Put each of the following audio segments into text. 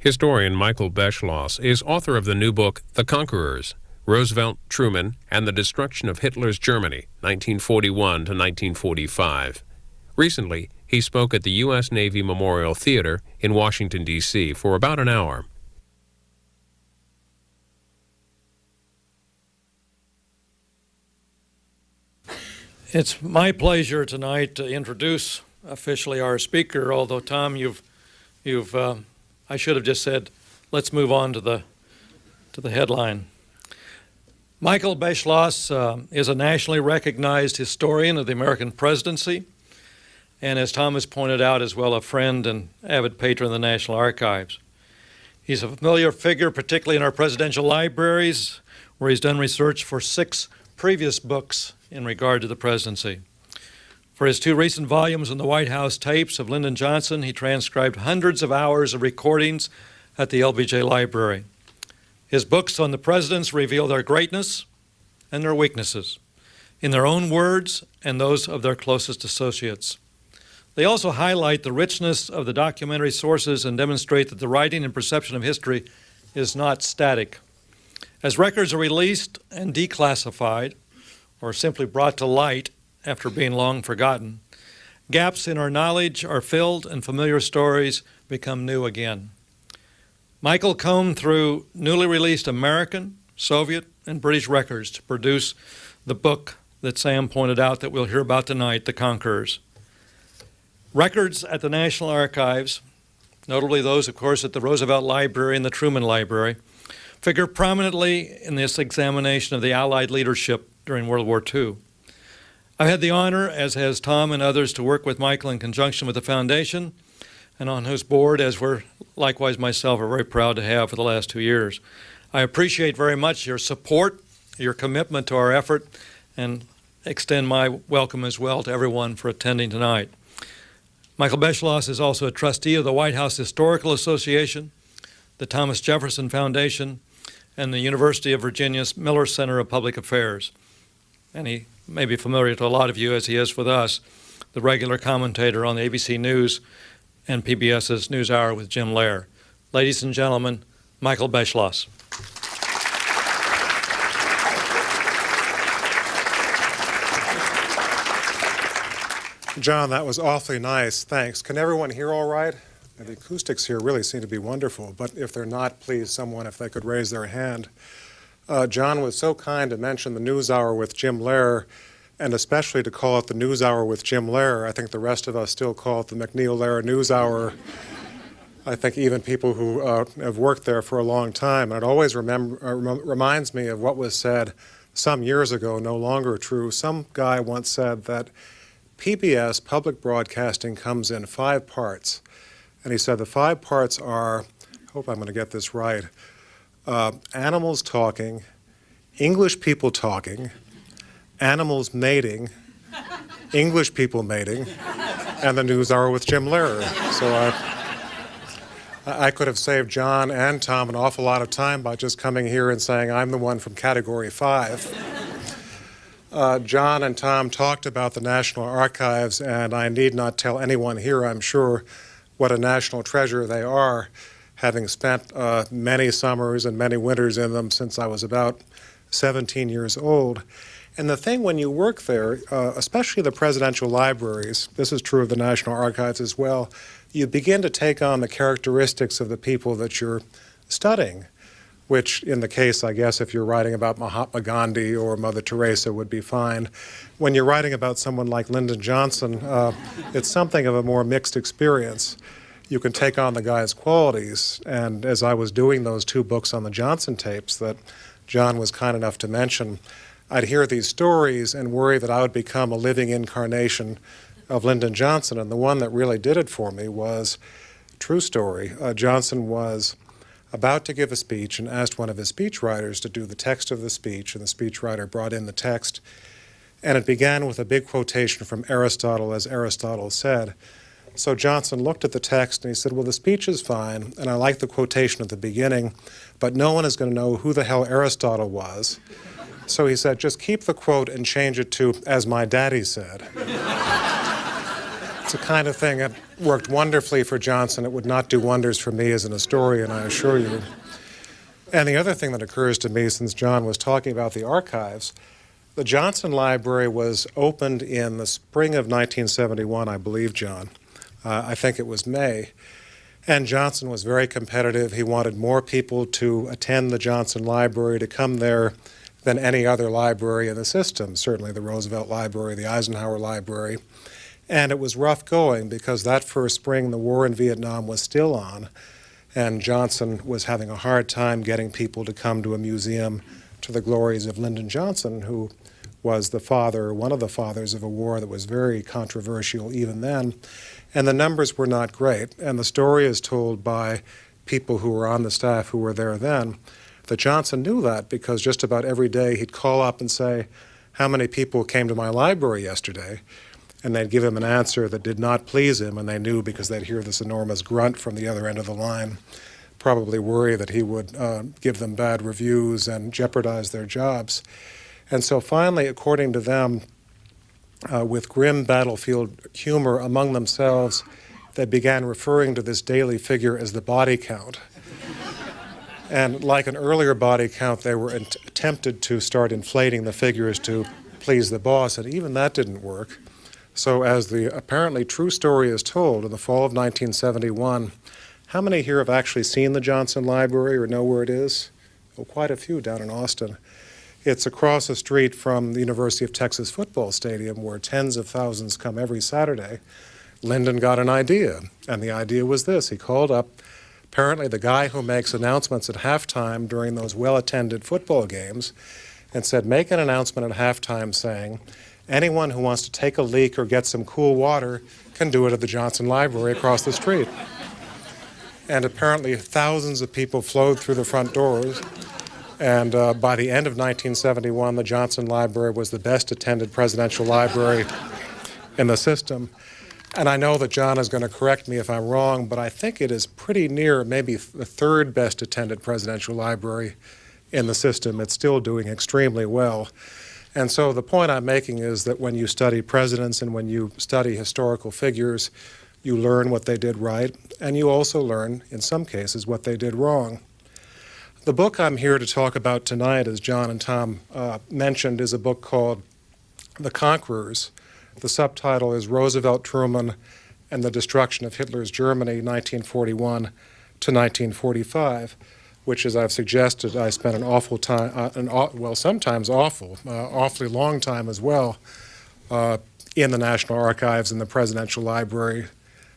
Historian Michael Beschloss is author of the new book, The Conquerors, Roosevelt, Truman, and the Destruction of Hitler's Germany, 1941 to 1945. Recently, he spoke at the U.S. Navy Memorial Theater in Washington, D.C. for about an hour. It's my pleasure tonight to introduce officially our speaker, although, Tom, I should have just said, let's move on to the headline. Michael Beschloss is a nationally recognized historian of the American presidency, and as Thomas pointed out, as well, a friend and avid patron of the National Archives. He's a familiar figure, particularly in our presidential libraries, where he's done research for 6 previous books in regard to the presidency. For his 2 recent volumes on the White House tapes of Lyndon Johnson, he transcribed hundreds of hours of recordings at the LBJ Library. His books on the presidents reveal their greatness and their weaknesses, in their own words and those of their closest associates. They also highlight the richness of the documentary sources and demonstrate that the writing and perception of history is not static. As records are released and declassified, or simply brought to light after being long forgotten, gaps in our knowledge are filled and familiar stories become new again. Michael combed through newly released American, Soviet, and British records to produce the book that Sam pointed out that we'll hear about tonight, The Conquerors. Records at the National Archives, notably those, of course, at the Roosevelt Library and the Truman Library, figure prominently in this examination of the Allied leadership during World War II. I've had the honor, as has Tom and others, to work with Michael in conjunction with the Foundation, and on whose board, as we're likewise myself, are very proud to have for the last 2 years. I appreciate very much your support, your commitment to our effort, and extend my welcome as well to everyone for attending tonight. Michael Beschloss is also a trustee of the White House Historical Association, the Thomas Jefferson Foundation, and the University of Virginia's Miller Center of Public Affairs. And he may be familiar to a lot of you, as he is with us, the regular commentator on the ABC News and PBS's NewsHour with Jim Lehrer. Ladies and gentlemen, Michael Beschloss. John, that was awfully nice. Thanks. Can everyone hear all right? The acoustics here really seem to be wonderful, but if they're not, please, someone, if they could raise their hand. John was so kind to mention the NewsHour with Jim Lehrer, and especially to call it the NewsHour with Jim Lehrer. I think the rest of us still call it the McNeil-Lehrer NewsHour. I think even people who have worked there for a long time. And it always reminds me of what was said some years ago, no longer true. Some guy once said that PBS, public broadcasting, comes in 5 parts. And he said the 5 parts are, I hope I'm going to get this right, animals talking, English people talking, animals mating, English people mating, and the NewsHour with Jim Lehrer. So I could have saved John and Tom an awful lot of time by just coming here and saying I'm the one from Category 5. John and Tom talked about the National Archives, and I need not tell anyone here, I'm sure, what a national treasure they are, having spent many summers and many winters in them since I was about 17 years old. And the thing when you work there, especially the presidential libraries, this is true of the National Archives as well, you begin to take on the characteristics of the people that you're studying, which in the case, I guess, if you're writing about Mahatma Gandhi or Mother Teresa would be fine. When you're writing about someone like Lyndon Johnson, it's something of a more mixed experience. You can take on the guy's qualities, and as I was doing those 2 books on the Johnson tapes that John was kind enough to mention, I'd hear these stories and worry that I would become a living incarnation of Lyndon Johnson, and the one that really did it for me was, true story, Johnson was about to give a speech and asked one of his speechwriters to do the text of the speech, and the speechwriter brought in the text, and it began with a big quotation from Aristotle, as Aristotle said. So Johnson looked at the text and he said, well, the speech is fine, and I like the quotation at the beginning, but no one is going to know who the hell Aristotle was. So he said, just keep the quote and change it to, as my daddy said. It's the kind of thing that worked wonderfully for Johnson. It would not do wonders for me as an historian, I assure you. And the other thing that occurs to me, since John was talking about the archives, the Johnson Library was opened in the spring of 1971, I believe, John. I think it was May. And Johnson was very competitive. He wanted more people to attend the Johnson Library, to come there, than any other library in the system, certainly the Roosevelt Library, the Eisenhower Library. And it was rough going because that first spring the war in Vietnam was still on, and Johnson was having a hard time getting people to come to a museum to the glories of Lyndon Johnson, who was the father, one of the fathers of a war that was very controversial even then. And the numbers were not great. And the story is told by people who were on the staff who were there then, that Johnson knew that because just about every day he'd call up and say, "How many people came to my library yesterday?" And they'd give him an answer that did not please him, and they knew because they'd hear this enormous grunt from the other end of the line, probably worry that he would give them bad reviews and jeopardize their jobs. And so finally, according to them, with grim battlefield humor among themselves, they began referring to this daily figure as the body count. And like an earlier body count, they were tempted to start inflating the figures to please the boss, and even that didn't work. So as the apparently true story is told, in the fall of 1971, how many here have actually seen the Johnson Library or know where it is? Well, quite a few down in Austin. It's across the street from the University of Texas football stadium where tens of thousands come every Saturday. Lyndon got an idea, and the idea was this. He called up apparently the guy who makes announcements at halftime during those well-attended football games and said, make an announcement at halftime saying, anyone who wants to take a leak or get some cool water can do it at the Johnson Library across the street. And apparently thousands of people flowed through the front doors. And by the end of 1971, the Johnson Library was the best attended presidential library in the system. And I know that John is going to correct me if I'm wrong, but I think it is pretty near maybe the third best attended presidential library in the system. It's still doing extremely well. And so the point I'm making is that when you study presidents and when you study historical figures, you learn what they did right, and you also learn, in some cases, what they did wrong. The book I'm here to talk about tonight, as John and Tom mentioned, is a book called The Conquerors. The subtitle is Roosevelt, Truman, and the Destruction of Hitler's Germany, 1941 to 1945, which, as I've suggested, I spent an awful time, sometimes awfully long time as well, in the National Archives and the Presidential Library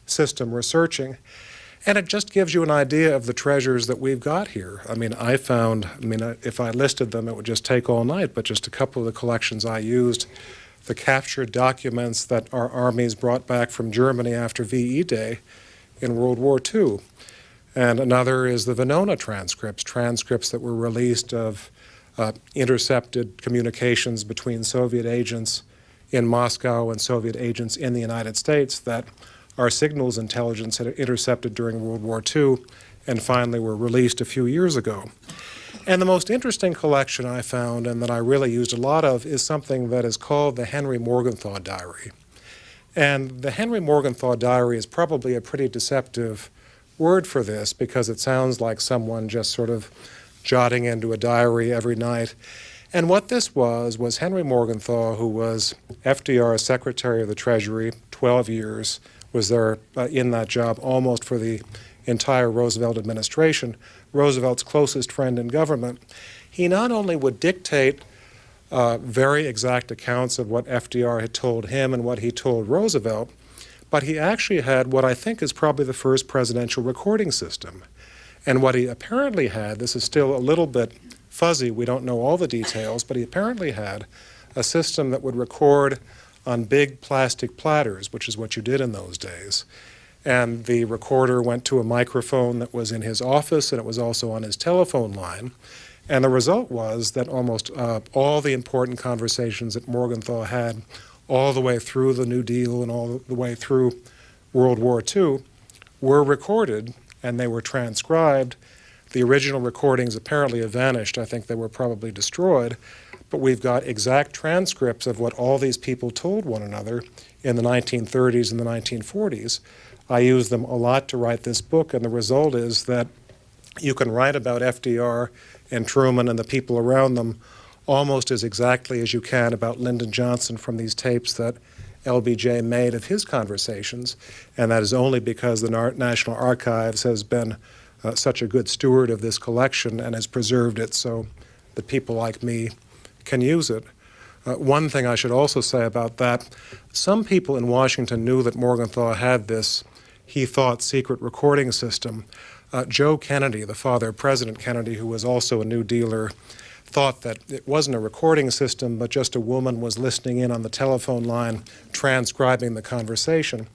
system researching. And it just gives you an idea of the treasures that we've got here. If I listed them, it would just take all night, but just a couple of the collections I used, the captured documents that our armies brought back from Germany after VE Day in World War II. And another is the Venona transcripts that were released of intercepted communications between Soviet agents in Moscow and Soviet agents in the United States that our signals intelligence had intercepted during World War II and finally were released a few years ago. And the most interesting collection I found, and that I really used a lot of, is something that is called the Henry Morgenthau Diary. And the Henry Morgenthau Diary is probably a pretty deceptive word for this because it sounds like someone just sort of jotting into a diary every night. And what this was Henry Morgenthau, who was FDR's Secretary of the Treasury, 12 years, was there in that job almost for the entire Roosevelt administration, Roosevelt's closest friend in government. He not only would dictate very exact accounts of what FDR had told him and what he told Roosevelt, but he actually had what I think is probably the first presidential recording system. And what he apparently had, this is still a little bit fuzzy, we don't know all the details, but he apparently had a system that would record on big plastic platters, which is what you did in those days. And the recorder went to a microphone that was in his office, and it was also on his telephone line. And the result was that almost all the important conversations that Morgenthau had all the way through the New Deal and all the way through World War II were recorded, and they were transcribed. The original recordings apparently have vanished. I think they were probably destroyed. but we've got exact transcripts of what all these people told one another in the 1930s and the 1940s. I used them a lot to write this book, and the result is that you can write about FDR and Truman and the people around them almost as exactly as you can about Lyndon Johnson from these tapes that LBJ made of his conversations, and that is only because the National Archives has been such a good steward of this collection and has preserved it so that people like me can use it. One thing I should also say about that, some people in Washington knew that Morgenthau had this, he thought, secret recording system. Joe Kennedy, the father of President Kennedy, who was also a New Dealer, thought that it wasn't a recording system, but just a woman was listening in on the telephone line, transcribing the conversation.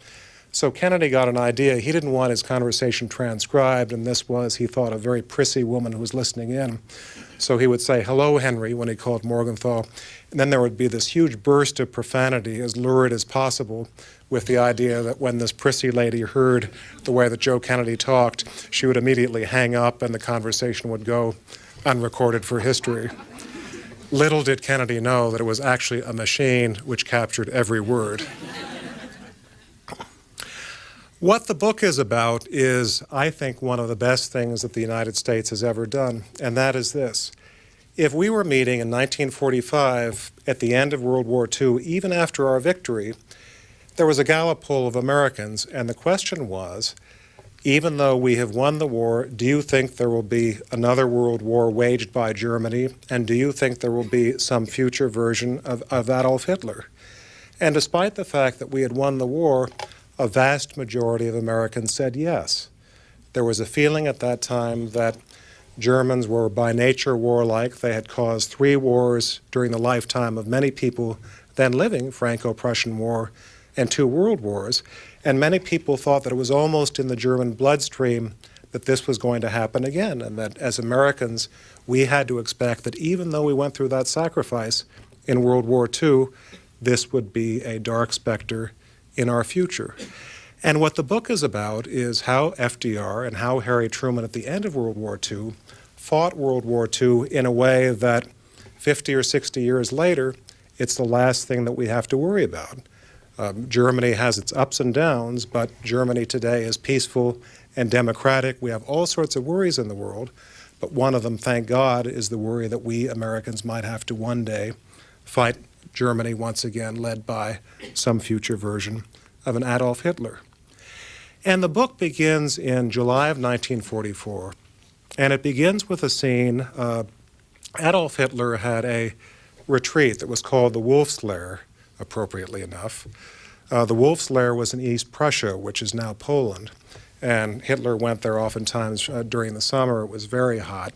So Kennedy got an idea. He didn't want his conversation transcribed, and this was, he thought, a very prissy woman who was listening in. So he would say, "Hello, Henry," when he called Morgenthau. And then there would be this huge burst of profanity, as lurid as possible, with the idea that when this prissy lady heard the way that Joe Kennedy talked, she would immediately hang up and the conversation would go unrecorded for history. Little did Kennedy know that it was actually a machine which captured every word. What the book is about is, I think, one of the best things that the United States has ever done, and that is this. If we were meeting in 1945 at the end of World War II, even after our victory, there was a Gallup poll of Americans, and the question was, even though we have won the war, do you think there will be another world war waged by Germany, and do you think there will be some future version of Adolf Hitler? And despite the fact that we had won the war, a vast majority of Americans said yes. There was a feeling at that time that Germans were by nature warlike. They had caused 3 wars during the lifetime of many people then living, Franco-Prussian War and 2 world wars. And many people thought that it was almost in the German bloodstream that this was going to happen again, and that as Americans, we had to expect that even though we went through that sacrifice in World War II, this would be a dark specter in our future. And what the book is about is how FDR and how Harry Truman at the end of World War II fought World War II in a way that 50 or 60 years later, it's the last thing that we have to worry about. Germany has its ups and downs, but Germany today is peaceful and democratic. We have all sorts of worries in the world, but one of them, thank God, is the worry that we Americans might have to one day fight Germany once again, led by some future version of an Adolf Hitler. And the book begins in July of 1944, and it begins with a scene. Adolf Hitler had a retreat that was called the Wolf's Lair, appropriately enough. The Wolf's Lair was in East Prussia, which is now Poland, and Hitler went there oftentimes during the summer. It was very hot.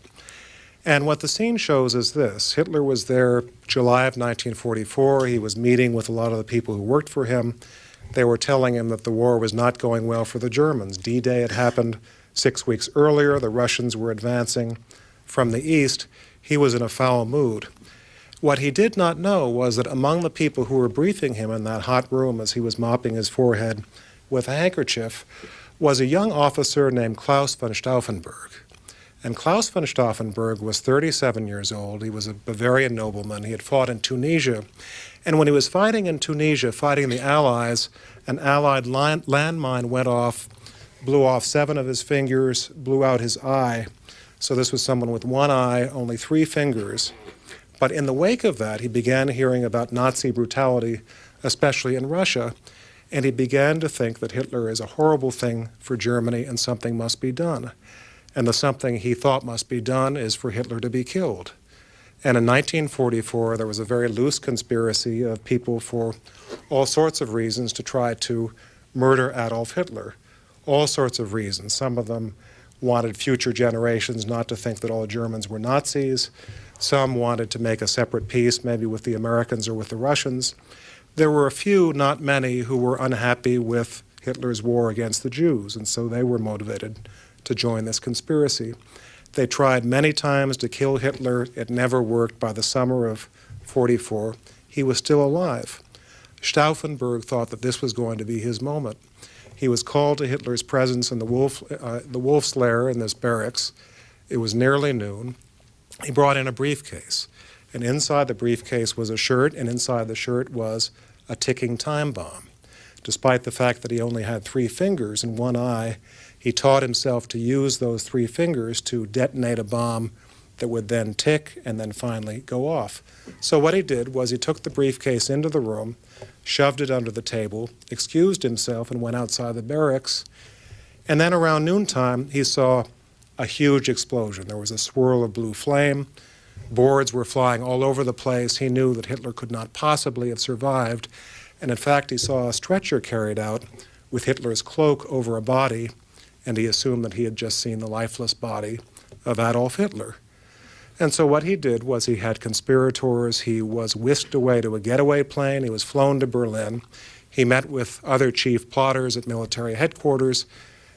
And what the scene shows is this. Hitler was there July of 1944. He was meeting with a lot of the people who worked for him. They were telling him that the war was not going well for the Germans. D-Day had happened 6 weeks earlier. The Russians were advancing from the east. He was in a foul mood. What he did not know was that among the people who were briefing him in that hot room as he was mopping his forehead with a handkerchief was a young officer named Klaus von Stauffenberg. And Klaus von Stauffenberg was 37 years old. He was a Bavarian nobleman. He had fought in Tunisia. And when he was fighting in Tunisia, fighting the Allies, an Allied landmine went off, blew off 7 of his fingers, blew out his eye. So this was someone with 1 eye, only 3 fingers. But in the wake of that, he began hearing about Nazi brutality, especially in Russia, and he began to think that Hitler is a horrible thing for Germany and something must be done. And the something he thought must be done is for Hitler to be killed. And in 1944, there was a very loose conspiracy of people for all sorts of reasons to try to murder Adolf Hitler. All sorts of reasons. Some of them wanted future generations not to think that all Germans were Nazis. Some wanted to make a separate peace, maybe with the Americans or with the Russians. There were a few, not many, who were unhappy with Hitler's war against the Jews, and so they were motivated to join this conspiracy. They tried many times to kill Hitler. It never worked. By the summer of 44, he was still alive. Stauffenberg thought that this was going to be his moment. He was called to Hitler's presence in the Wolf's Lair in this barracks. It was nearly noon. He brought in a briefcase, And inside the briefcase was a shirt, and inside the shirt was a ticking time bomb. Despite the fact that he only had 3 fingers and 1 eye, he taught himself to use those 3 fingers to detonate a bomb that would then tick and then finally go off. So what he did was he took the briefcase into the room, shoved it under the table, excused himself, and went outside the barracks. And then around noontime, he saw a huge explosion. There was a swirl of blue flame. Boards were flying all over the place. He knew that Hitler could not possibly have survived. And in fact, he saw a stretcher carried out with Hitler's cloak over a body, and he assumed that he had just seen the lifeless body of Adolf Hitler. And so what he did was he had conspirators. He was whisked away to a getaway plane. He was flown to Berlin. He met with other chief plotters at military headquarters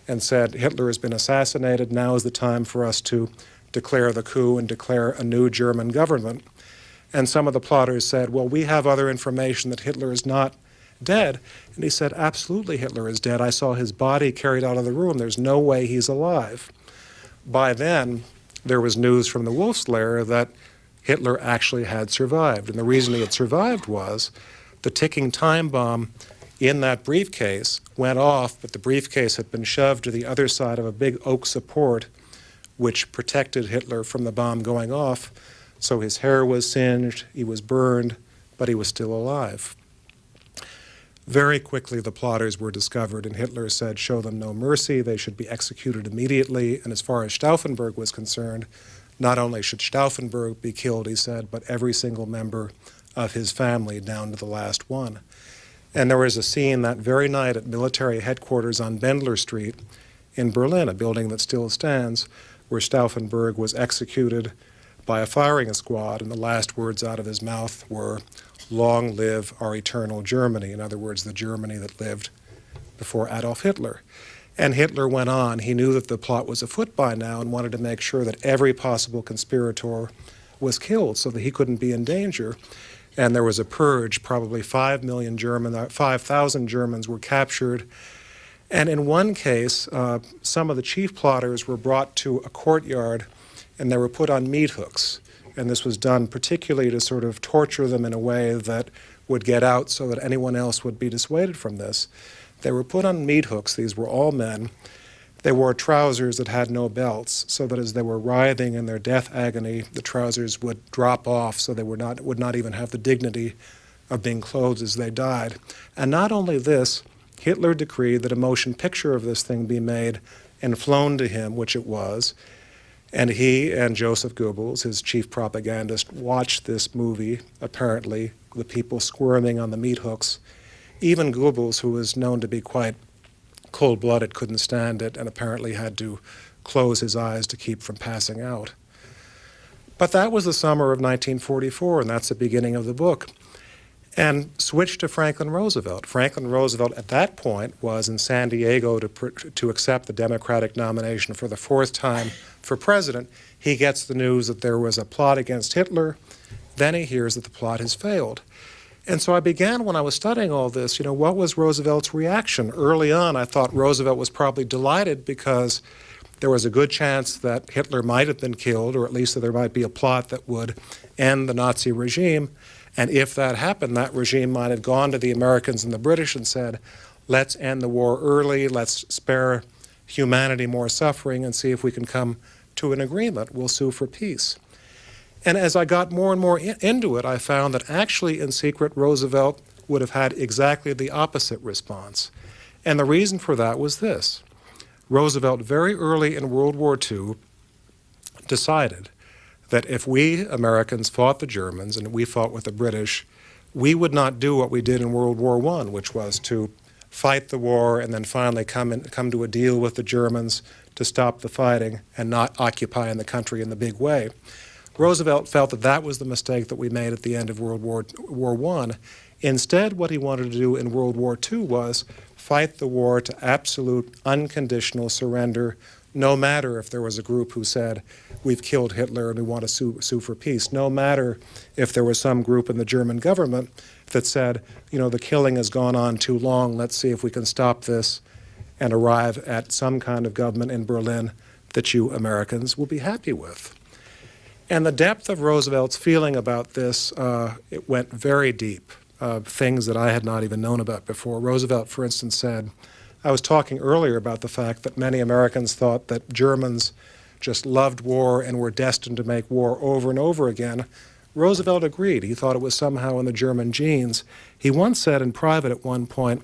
and said, Hitler has been assassinated. Now is the time for us to declare the coup and declare a new German government. And some of the plotters said, well, we have other information that Hitler is not dead. And he said, absolutely, Hitler is dead. I saw his body carried out of the room. There's no way he's alive. By then, there was news from the Wolf's Lair that Hitler actually had survived. And the reason he had survived was the ticking time bomb in that briefcase went off, but the briefcase had been shoved to the other side of a big oak support, which protected Hitler from the bomb going off. So his hair was singed, he was burned, but he was still alive. Very quickly, the plotters were discovered, and Hitler said, show them no mercy, they should be executed immediately. And as far as Stauffenberg was concerned, not only should Stauffenberg be killed, he said, but every single member of his family, down to the last one. And there was a scene that very night at military headquarters on Bendler Street in Berlin, a building that still stands, where Stauffenberg was executed by a firing squad, and the last words out of his mouth were, long live our eternal Germany. In other words, the Germany that lived before Adolf Hitler. And Hitler went on. He knew that the plot was afoot by now and wanted to make sure that every possible conspirator was killed so that he couldn't be in danger. And there was a purge. Probably 5,000 Germans were captured. And in one case, some of the chief plotters were brought to a courtyard and they were put on meat hooks. And this was done particularly to sort of torture them in a way that would get out so that anyone else would be dissuaded from this. They were put on meat hooks. These were all men. They wore trousers that had no belts, so that as they were writhing in their death agony, the trousers would drop off so they would not even have the dignity of being clothed as they died. And not only this, Hitler decreed that a motion picture of this thing be made and flown to him, which it was. And he and Joseph Goebbels, his chief propagandist, watched this movie, apparently, the people squirming on the meat hooks. Even Goebbels, who was known to be quite cold-blooded, couldn't stand it and apparently had to close his eyes to keep from passing out. But that was the summer of 1944, and that's the beginning of the book. And switch to Franklin Roosevelt. Franklin Roosevelt at that point was in San Diego to accept the Democratic nomination for the 4th time for president. He gets the news that there was a plot against Hitler. Then he hears that the plot has failed. And so I began, when I was studying all this, what was Roosevelt's reaction? Early on, I thought Roosevelt was probably delighted because there was a good chance that Hitler might have been killed, or at least that there might be a plot that would end the Nazi regime. And if that happened, that regime might have gone to the Americans and the British and said, let's end the war early, let's spare humanity more suffering and see if we can come to an agreement. We'll sue for peace. And as I got more and more into it, I found that actually in secret, Roosevelt would have had exactly the opposite response. And the reason for that was this. Roosevelt, very early in World War II, decided that if we Americans fought the Germans and we fought with the British, we would not do what we did in World War I, which was to fight the war and then finally come to a deal with the Germans to stop the fighting and not occupying the country in the big way. Roosevelt felt that that was the mistake that we made at the end of World War I. Instead, what he wanted to do in World War II was fight the war to absolute unconditional surrender, no matter if there was a group who said, we've killed Hitler and we want to sue for peace, no matter if there was some group in the German government that said, the killing has gone on too long, let's see if we can stop this and arrive at some kind of government in Berlin that you Americans will be happy with. And the depth of Roosevelt's feeling about this, it went very deep, things that I had not even known about before. Roosevelt, for instance, said, I was talking earlier about the fact that many Americans thought that Germans just loved war and were destined to make war over and over again. Roosevelt agreed. He thought it was somehow in the German genes. He once said in private at one point,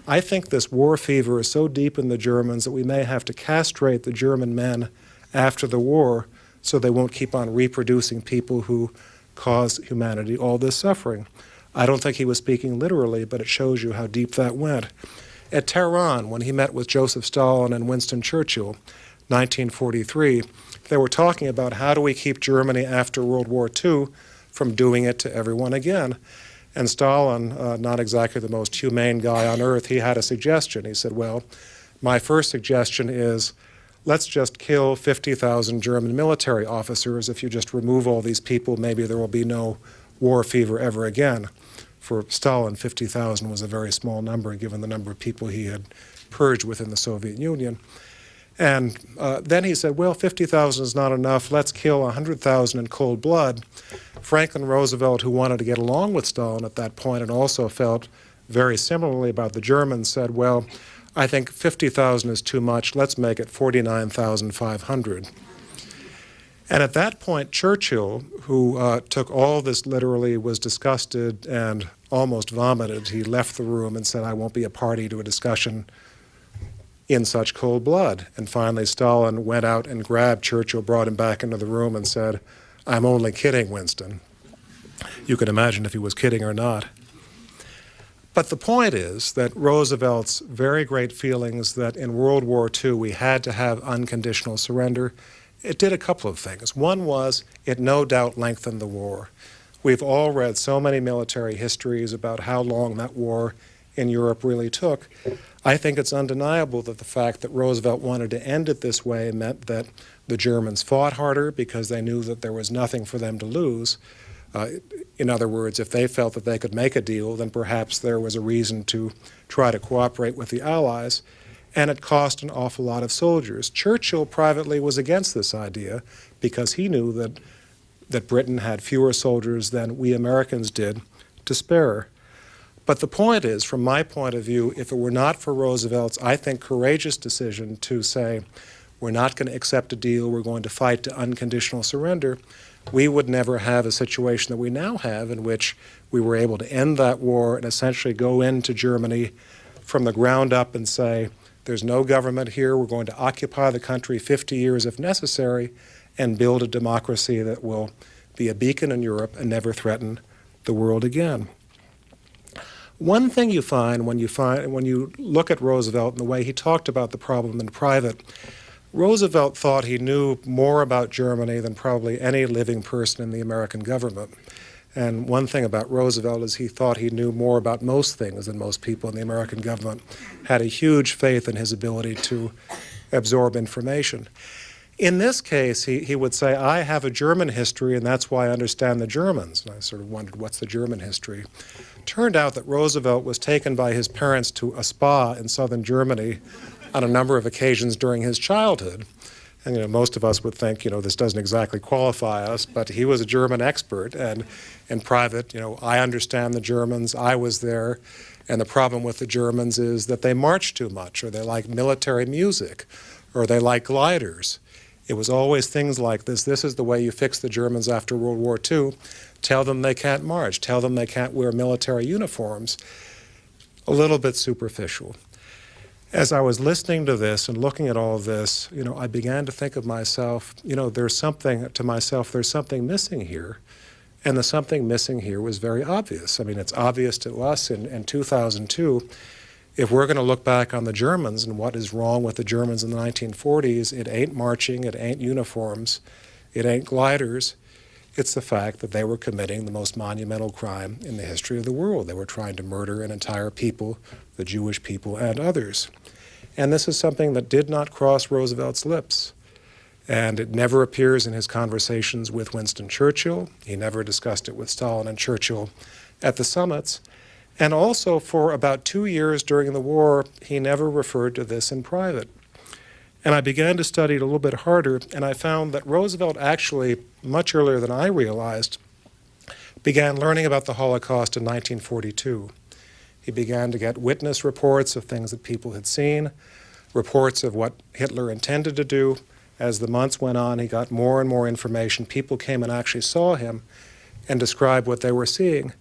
I think this war fever is so deep in the Germans that we may have to castrate the German men after the war so they won't keep on reproducing people who cause humanity all this suffering. I don't think he was speaking literally, but it shows you how deep that went. At Tehran, when he met with Joseph Stalin and Winston Churchill, 1943, they were talking about how do we keep Germany after World War II from doing it to everyone again. And Stalin, not exactly the most humane guy on earth, he had a suggestion. He said, well, my first suggestion is let's just kill 50,000 German military officers. If you just remove all these people, maybe there will be no war fever ever again. For Stalin, 50,000 was a very small number given the number of people he had purged within the Soviet Union. And then he said, well, 50,000 is not enough. Let's kill 100,000 in cold blood. Franklin Roosevelt, who wanted to get along with Stalin at that point and also felt very similarly about the Germans, said, well, I think 50,000 is too much. Let's make it 49,500. And at that point, Churchill, who took all this literally, was disgusted and almost vomited. He left the room and said, I won't be a party to a discussion in such cold blood. And finally, Stalin went out and grabbed Churchill, brought him back into the room and said, I'm only kidding, Winston. You can imagine if he was kidding or not. But the point is that Roosevelt's very great feelings that in World War II we had to have unconditional surrender, it did a couple of things. One was it no doubt lengthened the war. We've all read so many military histories about how long that war in Europe really took. I think it's undeniable that the fact that Roosevelt wanted to end it this way meant that the Germans fought harder because they knew that there was nothing for them to lose. In other words, if they felt that they could make a deal, then perhaps there was a reason to try to cooperate with the Allies. And it cost an awful lot of soldiers. Churchill privately was against this idea because he knew that Britain had fewer soldiers than we Americans did to spare. But the point is, from my point of view, if it were not for Roosevelt's, I think, courageous decision to say, we're not going to accept a deal, we're going to fight to unconditional surrender, we would never have a situation that we now have in which we were able to end that war and essentially go into Germany from the ground up and say, there's no government here, we're going to occupy the country 50 years if necessary and build a democracy that will be a beacon in Europe and never threaten the world again. One thing you find when you look at Roosevelt and the way he talked about the problem in private, Roosevelt thought he knew more about Germany than probably any living person in the American government. And one thing about Roosevelt is he thought he knew more about most things than most people in the American government, had a huge faith in his ability to absorb information. In this case, he would say, I have a German history, and that's why I understand the Germans. And I sort of wondered, what's the German history? Turned out that Roosevelt was taken by his parents to a spa in southern Germany on a number of occasions during his childhood. And most of us would think, this doesn't exactly qualify us, but he was a German expert, and in private, I understand the Germans, I was there, and the problem with the Germans is that they march too much, or they like military music, or they like gliders. It was always things like this. This is the way you fix the Germans after World War II. Tell them they can't march. Tell them they can't wear military uniforms. A little bit superficial. As I was listening to this and looking at all of this, I began to think of myself, there's something missing here. And the something missing here was very obvious. I mean, it's obvious to us in 2002. If we're going to look back on the Germans and what is wrong with the Germans in the 1940s, it ain't marching, it ain't uniforms, it ain't gliders. It's the fact that they were committing the most monumental crime in the history of the world. They were trying to murder an entire people, the Jewish people and others. And this is something that did not cross Roosevelt's lips. And it never appears in his conversations with Winston Churchill. He never discussed it with Stalin and Churchill at the summits. And also for about 2 years during the war, he never referred to this in private. And I began to study it a little bit harder, and I found that Roosevelt actually, much earlier than I realized, began learning about the Holocaust in 1942. He began to get witness reports of things that people had seen, reports of what Hitler intended to do. As the months went on, he got more and more information. People came and actually saw him and described what they were seeing.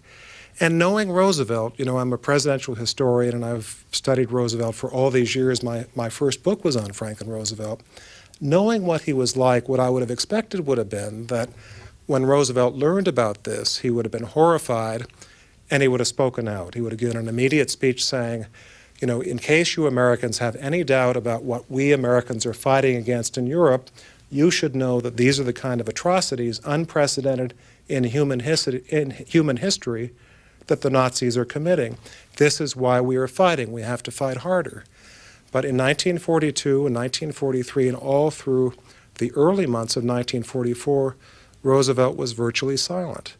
And knowing Roosevelt, you know, I'm a presidential historian and I've studied Roosevelt for all these years. My first book was on Franklin Roosevelt. Knowing what he was like, what I would have expected would have been that when Roosevelt learned about this, he would have been horrified and he would have spoken out. He would have given an immediate speech saying, you know, in case you Americans have any doubt about what we Americans are fighting against in Europe, you should know that these are the kind of atrocities unprecedented in human history that the Nazis are committing. This is why we are fighting. We have to fight harder. But in 1942 and 1943 and all through the early months of 1944, Roosevelt was virtually silent.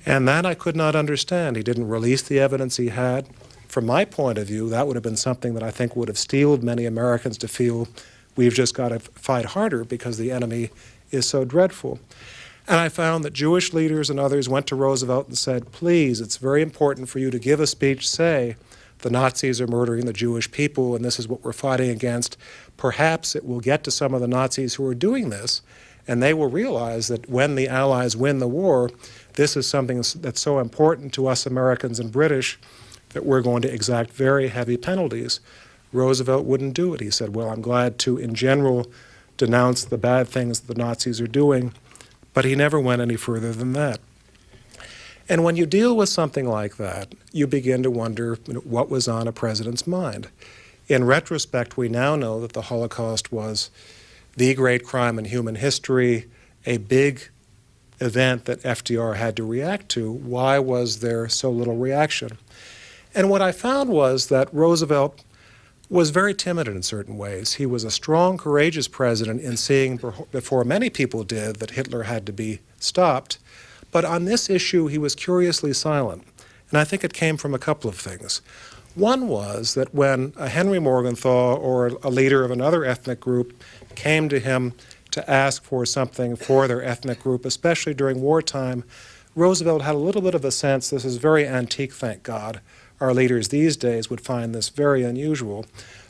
And that I could not understand. He didn't release the evidence he had. From my point of view, that would have been something that I think would have steeled many Americans to feel we've just got to fight harder because the enemy is so dreadful. And I found that Jewish leaders and others went to Roosevelt and said, please, it's very important for you to give a speech, say, the Nazis are murdering the Jewish people and this is what we're fighting against. Perhaps it will get to some of the Nazis who are doing this, and they will realize that when the Allies win the war, this is something that's so important to us Americans and British that we're going to exact very heavy penalties. Roosevelt wouldn't do it. He said, well, I'm glad to, in general, denounce the bad things the Nazis are doing, but he never went any further than that. And when you deal with something like that, you begin to wonder what was on a president's mind. In retrospect, we now know that the Holocaust was the great crime in human history, a big event that FDR had to react to. Why was there so little reaction? And what I found was that Roosevelt was very timid in certain ways. He was a strong, courageous president in seeing before many people did that Hitler had to be stopped. But on this issue, he was curiously silent. And I think it came from a couple of things. One was that when a Henry Morgenthau or a leader of another ethnic group came to him to ask for something for their ethnic group, especially during wartime, Roosevelt had a little bit of a sense, this is very antique, thank God. Our leaders these days would find this very unusual.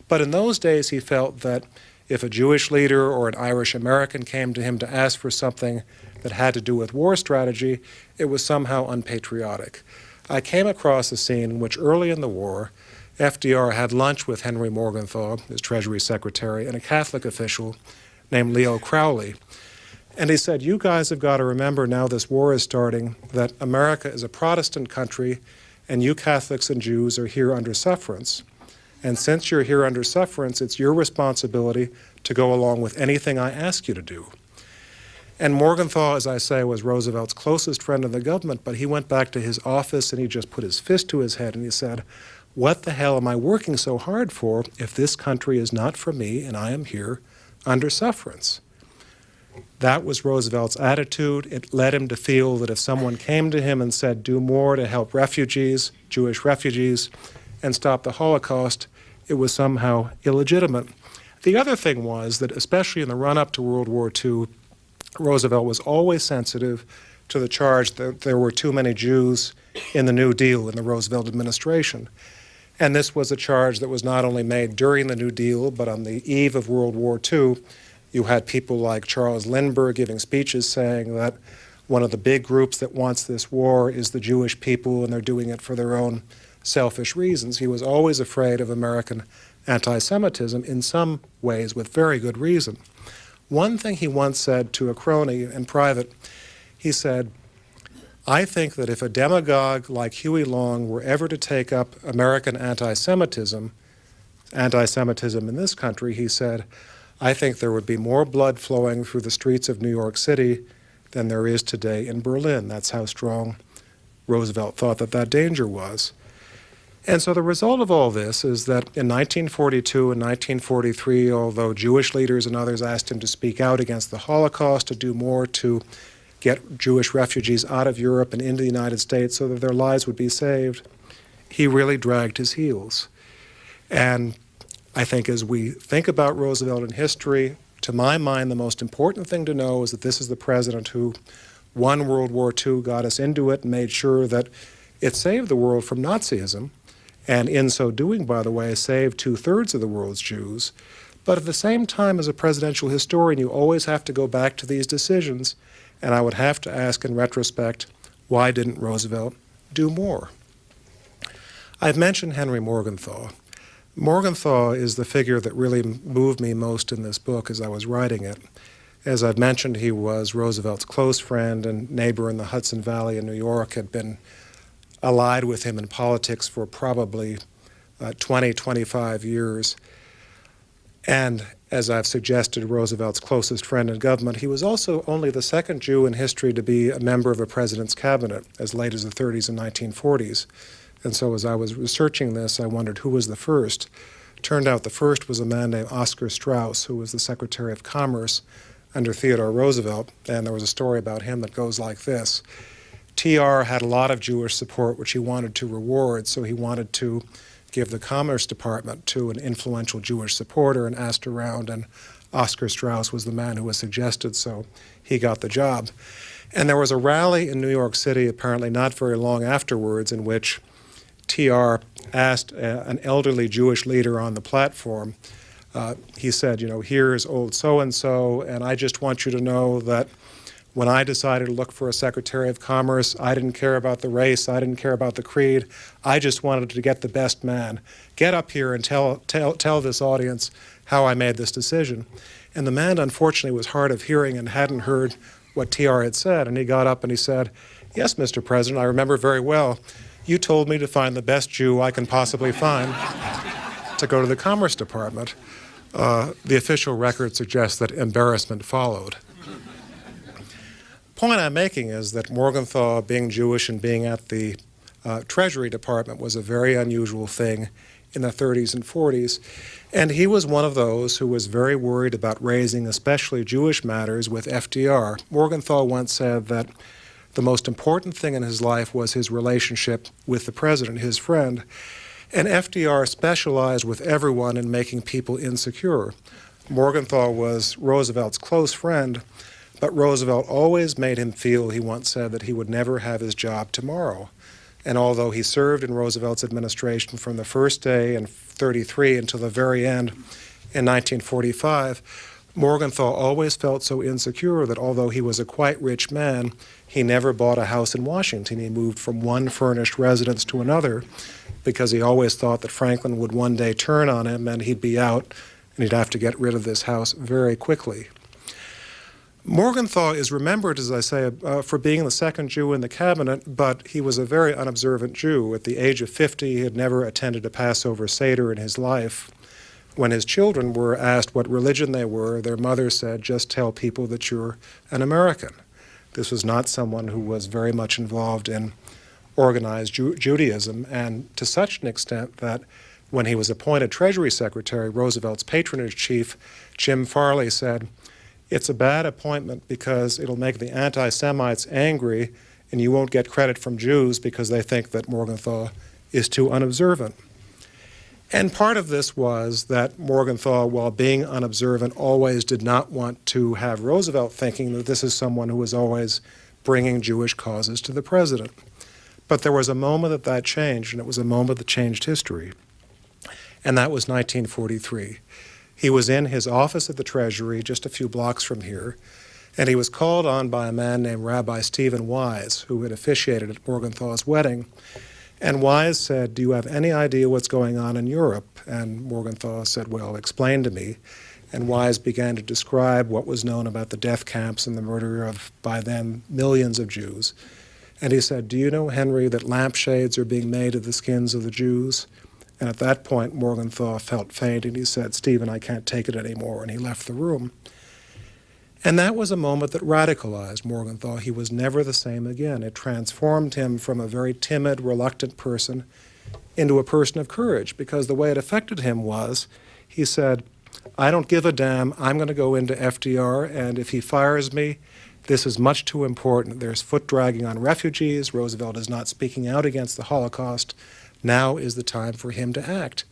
But in those days, he felt that if a Jewish leader or an Irish American came to him to ask for something that had to do with war strategy, it was somehow unpatriotic. I came across a scene in which early in the war, FDR had lunch with Henry Morgenthau, his Treasury Secretary, and a Catholic official named Leo Crowley. And he said, you guys have got to remember now this war is starting that America is a Protestant country and you Catholics and Jews are here under sufferance. And since you're here under sufferance, it's your responsibility to go along with anything I ask you to do. And Morgenthau, as I say, was Roosevelt's closest friend in the government, but he went back to his office and he just put his fist to his head and he said, what the hell am I working so hard for if this country is not for me and I am here under sufferance? That was Roosevelt's attitude. It led him to feel that if someone came to him and said, do more to help refugees, Jewish refugees, and stop the Holocaust, it was somehow illegitimate. The other thing was that, especially in the run-up to World War II, Roosevelt was always sensitive to the charge that there were too many Jews in the New Deal in the Roosevelt administration. And this was a charge that was not only made during the New Deal, but on the eve of World War II, you had people like Charles Lindbergh giving speeches saying that one of the big groups that wants this war is the Jewish people and they're doing it for their own selfish reasons. He was always afraid of American anti-Semitism in some ways with very good reason. One thing he once said to a crony in private, he said, I think that if a demagogue like Huey Long were ever to take up American anti-Semitism in this country, he said, I think there would be more blood flowing through the streets of New York City than there is today in Berlin. That's how strong Roosevelt thought that that danger was. And so the result of all this is that in 1942 and 1943, although Jewish leaders and others asked him to speak out against the Holocaust, to do more to get Jewish refugees out of Europe and into the United States so that their lives would be saved, he really dragged his heels. And I think as we think about Roosevelt in history, to my mind, the most important thing to know is that this is the president who won World War II, got us into it, and made sure that it saved the world from Nazism, and in so doing, by the way, saved 2/3 of the world's Jews. But at the same time, as a presidential historian, you always have to go back to these decisions, and I would have to ask in retrospect, why didn't Roosevelt do more? I've mentioned Henry Morgenthau. Morgenthau is the figure that really moved me most in this book as I was writing it. As I've mentioned, he was Roosevelt's close friend and neighbor in the Hudson Valley in New York, had been allied with him in politics for probably 20, 25 years. And as I've suggested, Roosevelt's closest friend in government, he was also only the second Jew in history to be a member of a president's cabinet as late as the 30s and 1940s. And so as I was researching this, I wondered who was the first. Turned out the first was a man named Oscar Strauss, who was the Secretary of Commerce under Theodore Roosevelt, and there was a story about him that goes like this. TR had a lot of Jewish support, which he wanted to reward, so he wanted to give the Commerce Department to an influential Jewish supporter and asked around, and Oscar Strauss was the man who was suggested, so he got the job. And there was a rally in New York City, apparently not very long afterwards, in which TR asked an elderly Jewish leader on the platform, he said, here's old so-and-so, and I just want you to know that when I decided to look for a Secretary of Commerce, I didn't care about the race, I didn't care about the creed, I just wanted to get the best man. Get up here and tell this audience how I made this decision. And the man, unfortunately, was hard of hearing and hadn't heard what TR had said, and he got up and he said, yes, Mr. President, I remember very well. You told me to find the best Jew I can possibly find to go to the Commerce Department. The official record suggests that embarrassment followed. Point I'm making is that Morgenthau, being Jewish and being at the Treasury Department, was a very unusual thing in the 30s and 40s. And he was one of those who was very worried about raising especially Jewish matters with FDR. Morgenthau once said that the most important thing in his life was his relationship with the president, his friend. And FDR specialized with everyone in making people insecure. Morgenthau was Roosevelt's close friend, but Roosevelt always made him feel, he once said, that he would never have his job tomorrow. And although he served in Roosevelt's administration from the first day in 33 until the very end in 1945, Morgenthau always felt so insecure that although he was a quite rich man, he never bought a house in Washington. He moved from one furnished residence to another because he always thought that Franklin would one day turn on him and he'd be out and he'd have to get rid of this house very quickly. Morgenthau is remembered, as I say, for being the second Jew in the cabinet, but he was a very unobservant Jew. At the age of 50, he had never attended a Passover Seder in his life. When his children were asked what religion they were, their mother said, just tell people that you're an American. This was not someone who was very much involved in organized Judaism, and to such an extent that when he was appointed Treasury Secretary, Roosevelt's patronage chief, Jim Farley, said, it's a bad appointment because it'll make the anti-Semites angry and you won't get credit from Jews because they think that Morgenthau is too unobservant. And part of this was that Morgenthau, while being unobservant, always did not want to have Roosevelt thinking that this is someone who was always bringing Jewish causes to the president. But there was a moment that changed, and it was a moment that changed history. And that was 1943. He was in his office at the Treasury, just a few blocks from here, and he was called on by a man named Rabbi Stephen Wise, who had officiated at Morgenthau's wedding. And Wise said, do you have any idea what's going on in Europe? And Morgenthau said, well, explain to me. And Wise began to describe what was known about the death camps and the murder of, by then, millions of Jews. And he said, do you know, Henry, that lampshades are being made of the skins of the Jews? And at that point, Morgenthau felt faint, and he said, Stephen, I can't take it anymore, and he left the room. And that was a moment that radicalized Morgenthau. He was never the same again. It transformed him from a very timid, reluctant person into a person of courage, because the way it affected him was, he said, I don't give a damn, I'm going to go into FDR, and if he fires me, this is much too important. There's foot dragging on refugees. Roosevelt is not speaking out against the Holocaust. Now is the time for him to act.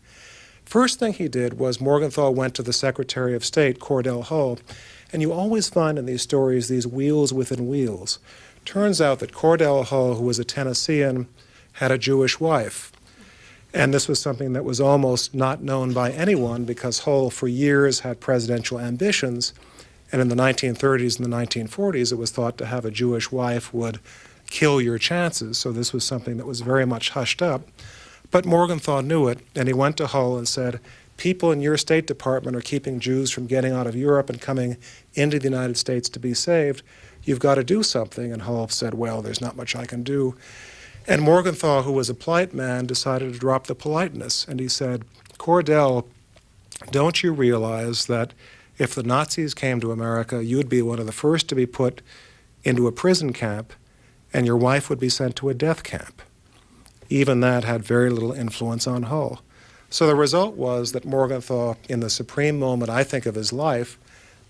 First thing he did was Morgenthau went to the Secretary of State, Cordell Hull, and you always find in these stories these wheels within wheels. Turns out that Cordell Hull, who was a Tennessean, had a Jewish wife. And this was something that was almost not known by anyone because Hull for years had presidential ambitions. And in the 1930s and the 1940s, it was thought to have a Jewish wife would kill your chances. So this was something that was very much hushed up. But Morgenthau knew it, and he went to Hull and said, people in your State Department are keeping Jews from getting out of Europe and coming into the United States to be saved. You've got to do something. And Hull said, well, there's not much I can do. And Morgenthau, who was a polite man, decided to drop the politeness. And he said, Cordell, don't you realize that if the Nazis came to America, you'd be one of the first to be put into a prison camp, and your wife would be sent to a death camp? Even that had very little influence on Hull. So the result was that Morgenthau, in the supreme moment, I think, of his life,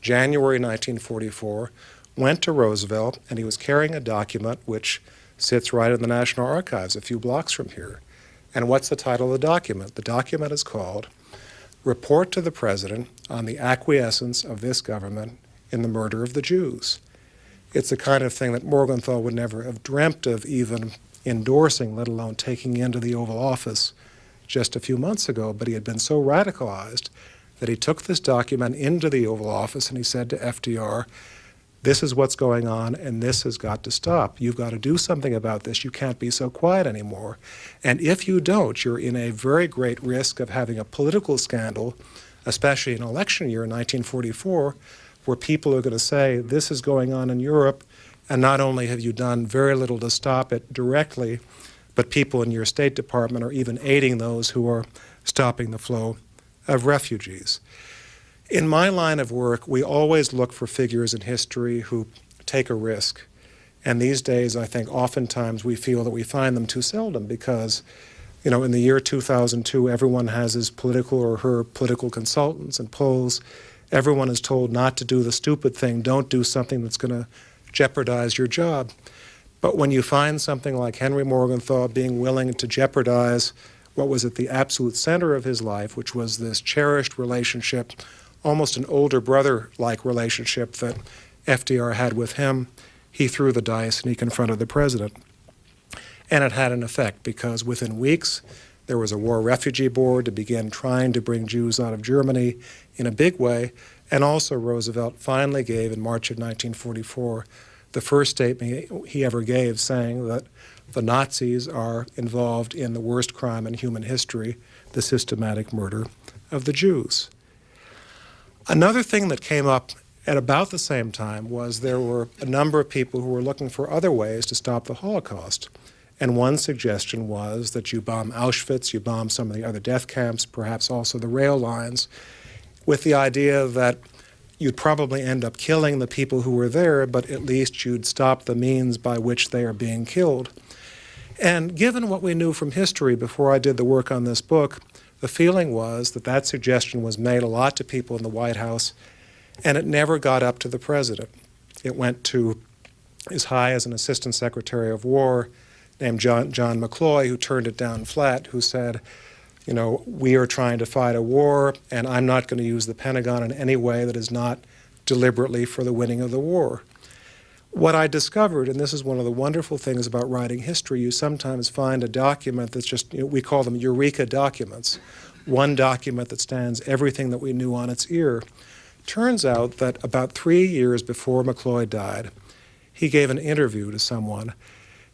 January 1944, went to Roosevelt, and he was carrying a document which sits right in the National Archives a few blocks from here. And what's the title of the document? The document is called Report to the President on the Acquiescence of This Government in the Murder of the Jews. It's the kind of thing that Morgenthau would never have dreamt of even endorsing, let alone taking into the Oval Office just a few months ago, but he had been so radicalized that he took this document into the Oval Office and he said to FDR, this is what's going on and this has got to stop. You've got to do something about this. You can't be so quiet anymore. And if you don't, you're in a very great risk of having a political scandal, especially in election year 1944, where people are going to say, this is going on in Europe, and not only have you done very little to stop it directly, but people in your State Department are even aiding those who are stopping the flow of refugees. In my line of work, we always look for figures in history who take a risk. And these days, I think oftentimes we feel that we find them too seldom because, you know, in the year 2002, everyone has his political or her political consultants and polls. Everyone is told not to do the stupid thing. Don't do something that's going to jeopardize your job. But when you find something like Henry Morgenthau being willing to jeopardize what was at the absolute center of his life, which was this cherished relationship, almost an older brother-like relationship that FDR had with him, he threw the dice and he confronted the president. And it had an effect because within weeks, there was a war refugee board to begin trying to bring Jews out of Germany in a big way. And also Roosevelt finally gave, in March of 1944, the first statement he ever gave saying that the Nazis are involved in the worst crime in human history, the systematic murder of the Jews. Another thing that came up at about the same time was there were a number of people who were looking for other ways to stop the Holocaust. And one suggestion was that you bomb Auschwitz, you bomb some of the other death camps, perhaps also the rail lines, with the idea that you'd probably end up killing the people who were there, but at least you'd stop the means by which they are being killed. And given what we knew from history before I did the work on this book, the feeling was that that suggestion was made a lot to people in the White House, and it never got up to the president. It went to as high as an assistant secretary of war named John McCloy, who turned it down flat, who said, you know, we are trying to fight a war, and I'm not going to use the Pentagon in any way that is not deliberately for the winning of the war. What I discovered, and this is one of the wonderful things about writing history, you sometimes find a document that's just, you know, we call them eureka documents, one document that stands everything that we knew on its ear. Turns out that about 3 years before McCloy died, he gave an interview to someone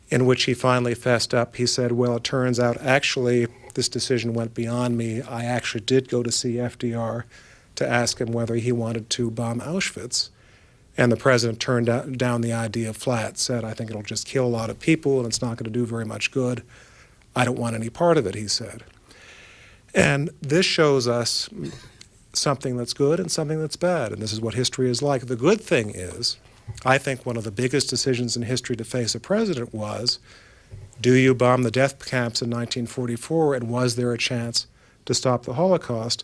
in which he finally fessed up. He said, well, it turns out actually this decision went beyond me. I actually did go to see FDR to ask him whether he wanted to bomb Auschwitz. And the president turned down the idea flat, said, I think it'll just kill a lot of people and it's not going to do very much good. I don't want any part of it, he said. And this shows us something that's good and something that's bad, and this is what history is like. The good thing is, I think one of the biggest decisions in history to face a president was, do you bomb the death camps in 1944, and was there a chance to stop the Holocaust?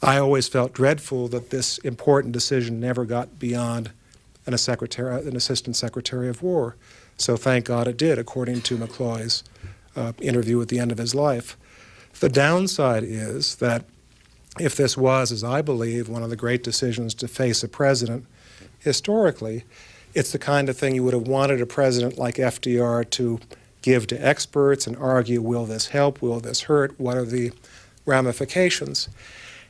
I always felt dreadful that this important decision never got beyond an assistant secretary of war. So thank God it did, according to McCloy's interview at the end of his life. The downside is that if this was, as I believe, one of the great decisions to face a president historically, it's the kind of thing you would have wanted a president like FDR to give to experts and argue, will this help, will this hurt, what are the ramifications?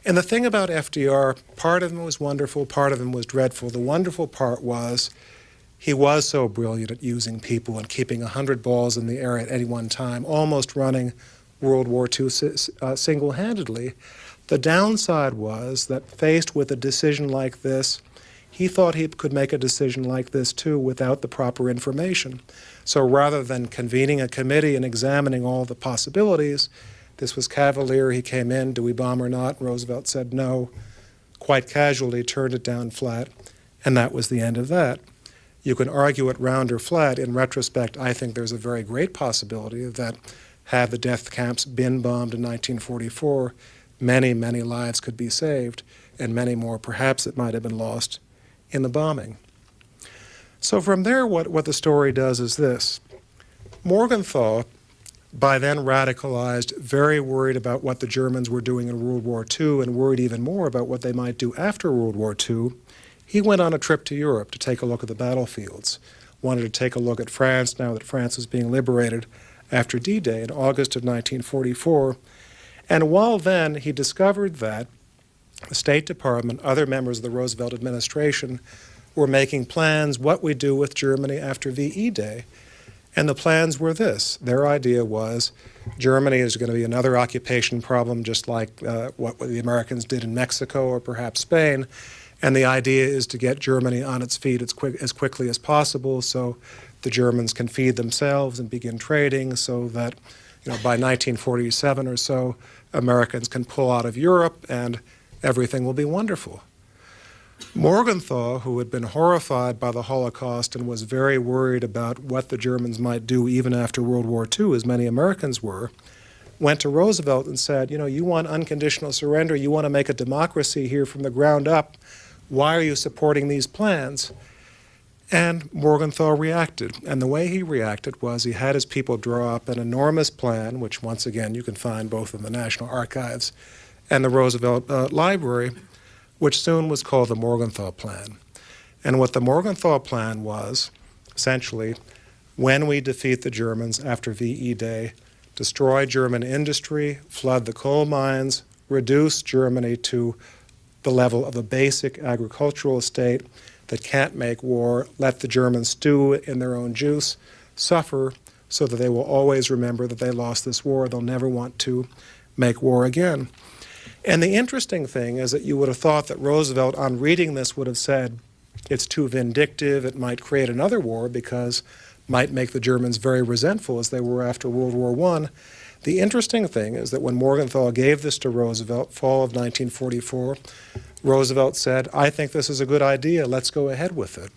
And the thing about FDR, part of him was wonderful, part of him was dreadful. The wonderful part was he was so brilliant at using people and keeping 100 balls in the air at any one time, almost running World War II single-handedly. The downside was that faced with a decision like this, he thought he could make a decision like this too without the proper information. So rather than convening a committee and examining all the possibilities, this was cavalier. He came in, do we bomb or not? Roosevelt said no, quite casually turned it down flat, and that was the end of that. You can argue it round or flat. In retrospect, I think there's a very great possibility that had the death camps been bombed in 1944, many, many lives could be saved, and many more perhaps that might have been lost in the bombing. So from there, what the story does is this. Morgenthau, by then radicalized, very worried about what the Germans were doing in World War II and worried even more about what they might do after World War II, he went on a trip to Europe to take a look at the battlefields, wanted to take a look at France now that France was being liberated after D-Day in August of 1944. And while then, he discovered that the State Department, other members of the Roosevelt administration, were making plans what we do with Germany after VE Day. And the plans were this. Their idea was Germany is going to be another occupation problem, just like what the Americans did in Mexico or perhaps Spain. And the idea is to get Germany on its feet as quickly as possible so the Germans can feed themselves and begin trading so that by 1947 or so, Americans can pull out of Europe and everything will be wonderful. Morgenthau, who had been horrified by the Holocaust and was very worried about what the Germans might do even after World War II, as many Americans were, went to Roosevelt and said, you want unconditional surrender, you want to make a democracy here from the ground up, why are you supporting these plans? And Morgenthau reacted. And the way he reacted was he had his people draw up an enormous plan, which once again you can find both in the National Archives and the Roosevelt Library, which soon was called the Morgenthau Plan. And what the Morgenthau Plan was, essentially, when we defeat the Germans after VE Day, destroy German industry, flood the coal mines, reduce Germany to the level of a basic agricultural state that can't make war, let the Germans stew in their own juice, suffer so that they will always remember that they lost this war. They'll never want to make war again. And the interesting thing is that you would have thought that Roosevelt, on reading this, would have said, it's too vindictive, it might create another war because it might make the Germans very resentful as they were after World War I. The interesting thing is that when Morgenthau gave this to Roosevelt, fall of 1944, Roosevelt said, I think this is a good idea, let's go ahead with it.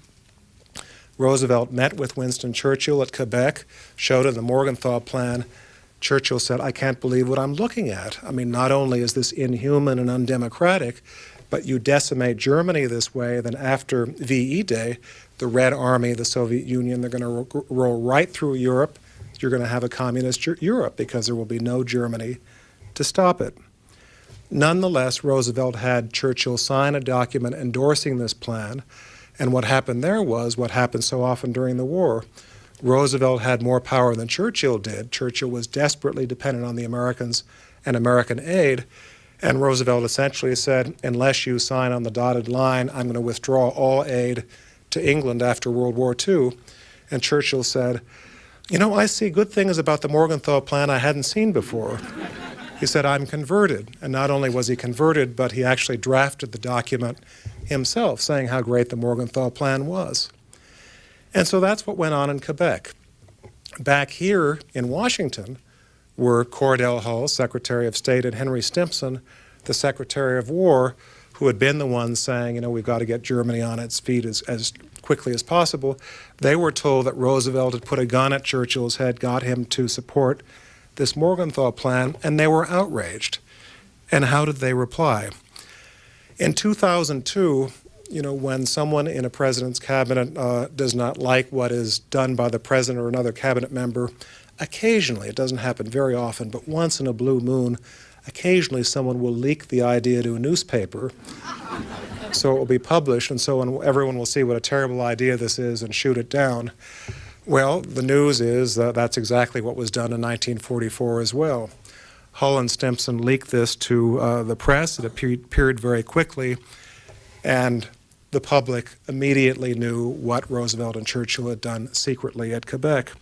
Roosevelt met with Winston Churchill at Quebec, showed him the Morgenthau Plan. Churchill said, I can't believe what I'm looking at. I mean, not only is this inhuman and undemocratic, but you decimate Germany this way, then after VE Day, the Red Army, the Soviet Union, they're going to roll right through Europe. You're going to have a communist Europe because there will be no Germany to stop it. Nonetheless, Roosevelt had Churchill sign a document endorsing this plan, and what happened there was what happened so often during the war. Roosevelt had more power than Churchill did. Churchill was desperately dependent on the Americans and American aid, and Roosevelt essentially said, unless you sign on the dotted line, I'm going to withdraw all aid to England after World War II. And Churchill said, I see good things about the Morgenthau Plan I hadn't seen before. He said, I'm converted. And not only was he converted, but he actually drafted the document himself, saying how great the Morgenthau Plan was. And so that's what went on in Quebec. Back here in Washington were Cordell Hull, Secretary of State, and Henry Stimson, the Secretary of War, who had been the ones saying, we've got to get Germany on its feet as quickly as possible. They were told that Roosevelt had put a gun at Churchill's head, got him to support this Morgenthau Plan, and they were outraged. And how did they reply? In 2002, when someone in a president's cabinet does not like what is done by the president or another cabinet member, occasionally, it doesn't happen very often, but once in a blue moon, occasionally someone will leak the idea to a newspaper, so it will be published, and so everyone will see what a terrible idea this is and shoot it down. Well, the news is that that's exactly what was done in 1944 as well. Hull and Stimson leaked this to the press. It appeared very quickly, and the public immediately knew what Roosevelt and Churchill had done secretly at Quebec.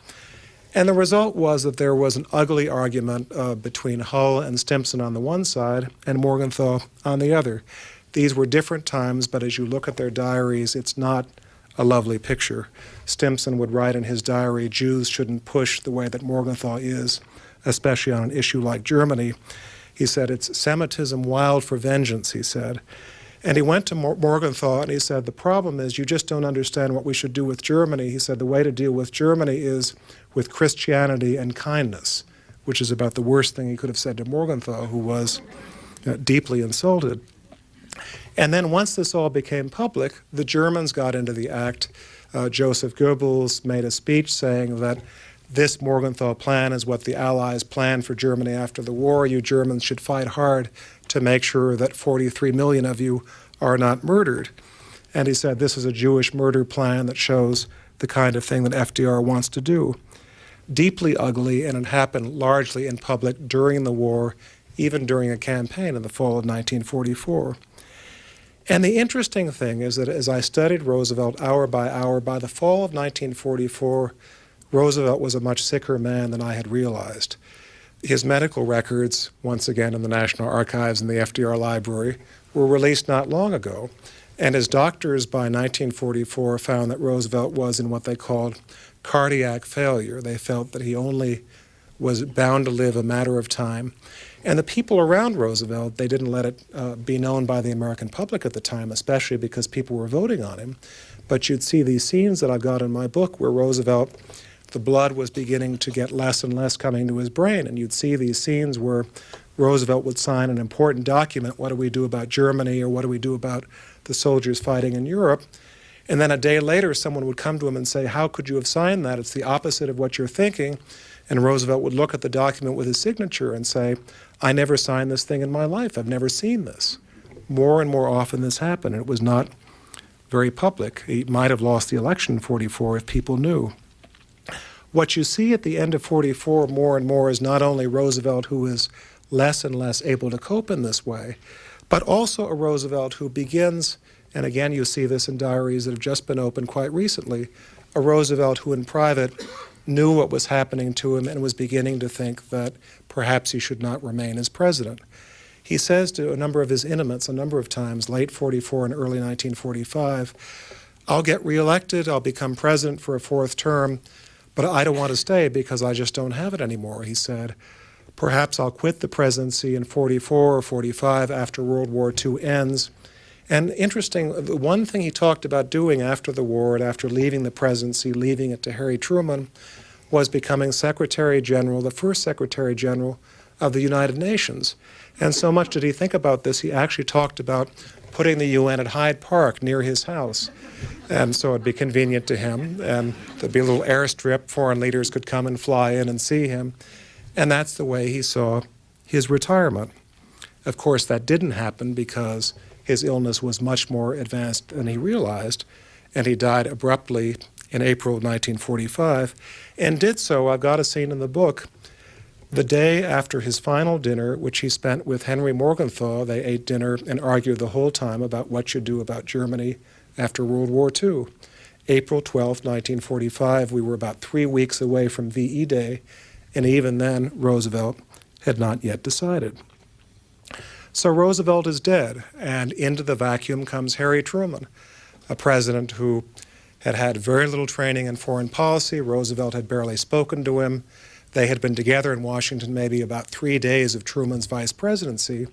And the result was that there was an ugly argument between Hull and Stimson on the one side and Morgenthau on the other. These were different times, but as you look at their diaries, it's not a lovely picture. Stimson would write in his diary, Jews shouldn't push the way that Morgenthau is, especially on an issue like Germany. He said, it's Semitism wild for vengeance, he said. And he went to Morgenthau and he said, the problem is you just don't understand what we should do with Germany. He said, the way to deal with Germany is with Christianity and kindness, which is about the worst thing he could have said to Morgenthau, who was deeply insulted. And then once this all became public, the Germans got into the act. Joseph Goebbels made a speech saying that this Morgenthau plan is what the Allies planned for Germany after the war. You Germans should fight hard to make sure that 43 million of you are not murdered. And he said this is a Jewish murder plan that shows the kind of thing that FDR wants to do. Deeply ugly, and it happened largely in public during the war, even during a campaign in the fall of 1944. And the interesting thing is that as I studied Roosevelt hour by hour, by the fall of 1944, Roosevelt was a much sicker man than I had realized. His medical records, once again in the National Archives and the FDR Library, were released not long ago. And his doctors by 1944 found that Roosevelt was in what they called cardiac failure. They felt that he only was bound to live a matter of time. And the people around Roosevelt, they didn't let it be known by the American public at the time, especially because people were voting on him. But you'd see these scenes that I've got in my book where Roosevelt, the blood was beginning to get less and less coming to his brain. And you'd see these scenes where Roosevelt would sign an important document, what do we do about Germany, or what do we do about the soldiers fighting in Europe? And then a day later, someone would come to him and say, how could you have signed that? It's the opposite of what you're thinking. And Roosevelt would look at the document with his signature and say, I never signed this thing in my life. I've never seen this. More and more often this happened, and it was not very public. He might have lost the election in 44 if people knew. What you see at the end of 44 more and more is not only Roosevelt who is less and less able to cope in this way, but also a Roosevelt who begins, and again you see this in diaries that have just been opened quite recently, a Roosevelt who in private knew what was happening to him and was beginning to think that perhaps he should not remain as president. He says to a number of his intimates a number of times, late 44 and early 1945, I'll get reelected, I'll become president for a fourth term, but I don't want to stay because I just don't have it anymore, he said. Perhaps I'll quit the presidency in 44 or 45 after World War II ends. And interesting, the one thing he talked about doing after the war and after leaving the presidency, leaving it to Harry Truman, was becoming Secretary General, the first Secretary General of the United Nations. And so much did he think about this, he actually talked about putting the UN at Hyde Park near his house. And so it'd be convenient to him, and there'd be a little airstrip, foreign leaders could come and fly in and see him. And that's the way he saw his retirement. Of course, that didn't happen because his illness was much more advanced than he realized, and he died abruptly in April 1945, and did so, I've got a scene in the book, the day after his final dinner, which he spent with Henry Morgenthau. They ate dinner and argued the whole time about what you do about Germany after World War II. April 12, 1945, we were about 3 weeks away from VE Day, and even then, Roosevelt had not yet decided. So Roosevelt is dead, and into the vacuum comes Harry Truman, a president who had had very little training in foreign policy. Roosevelt had barely spoken to him. They had been together in Washington maybe about 3 days of Truman's vice presidency.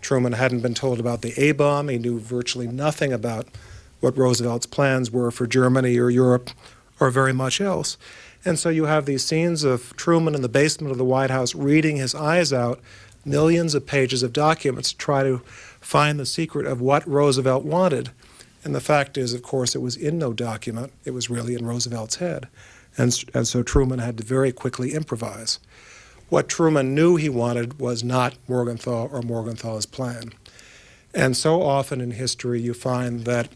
Truman hadn't been told about the A-bomb. He knew virtually nothing about what Roosevelt's plans were for Germany or Europe or very much else. And so you have these scenes of Truman in the basement of the White House reading his eyes out millions of pages of documents to try to find the secret of what Roosevelt wanted. And the fact is, of course, it was in no document. It was really in Roosevelt's head. And so Truman had to very quickly improvise. What Truman knew he wanted was not Morgenthau or Morgenthau's plan. And so often in history you find that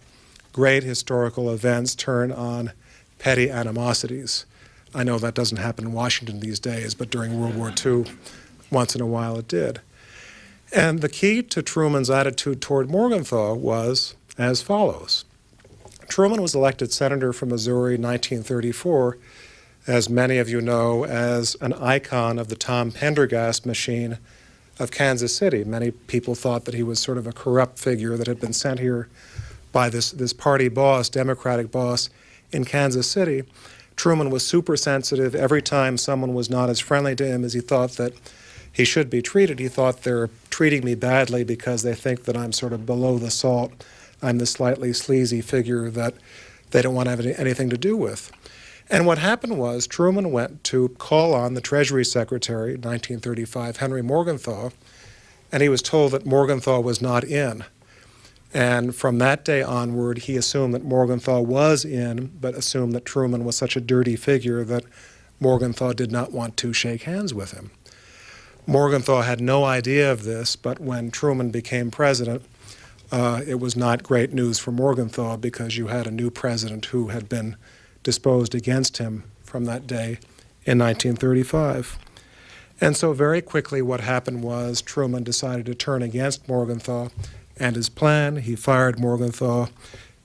great historical events turn on petty animosities. I know that doesn't happen in Washington these days, but during World War II, once in a while it did. And the key to Truman's attitude toward Morgenthau was as follows. Truman was elected senator from Missouri in 1934, as many of you know, as an icon of the Tom Pendergast machine of Kansas City. Many people thought that he was sort of a corrupt figure that had been sent here by this party boss, Democratic boss, in Kansas City. Truman was super sensitive. Every time someone was not as friendly to him as he thought that he should be treated, he thought they're treating me badly because they think that I'm sort of below the salt. I'm the slightly sleazy figure that they don't want to have anything to do with. And what happened was Truman went to call on the Treasury Secretary in 1935, Henry Morgenthau, and he was told that Morgenthau was not in. And from that day onward, he assumed that Morgenthau was in, but assumed that Truman was such a dirty figure that Morgenthau did not want to shake hands with him. Morgenthau had no idea of this, but when Truman became president, it was not great news for Morgenthau because you had a new president who had been disposed against him from that day in 1935. And so very quickly what happened was Truman decided to turn against Morgenthau and his plan. He fired Morgenthau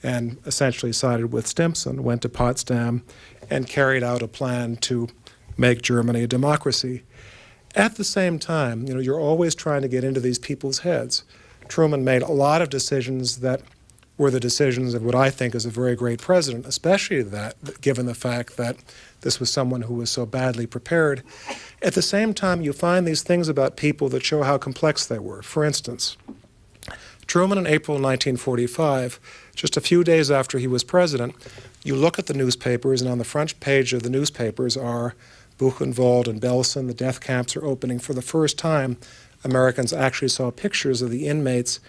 and essentially sided with Stimson, went to Potsdam, and carried out a plan to make Germany a democracy. At the same time, you're always trying to get into these people's heads. Truman made a lot of decisions that were the decisions of what I think is a very great president, especially that, given the fact that this was someone who was so badly prepared. At the same time, you find these things about people that show how complex they were. For instance, Truman in April 1945, just a few days after he was president, you look at the newspapers, and on the front page of the newspapers are Buchenwald and Belsen. The death camps are opening. For the first time, Americans actually saw pictures of the inmates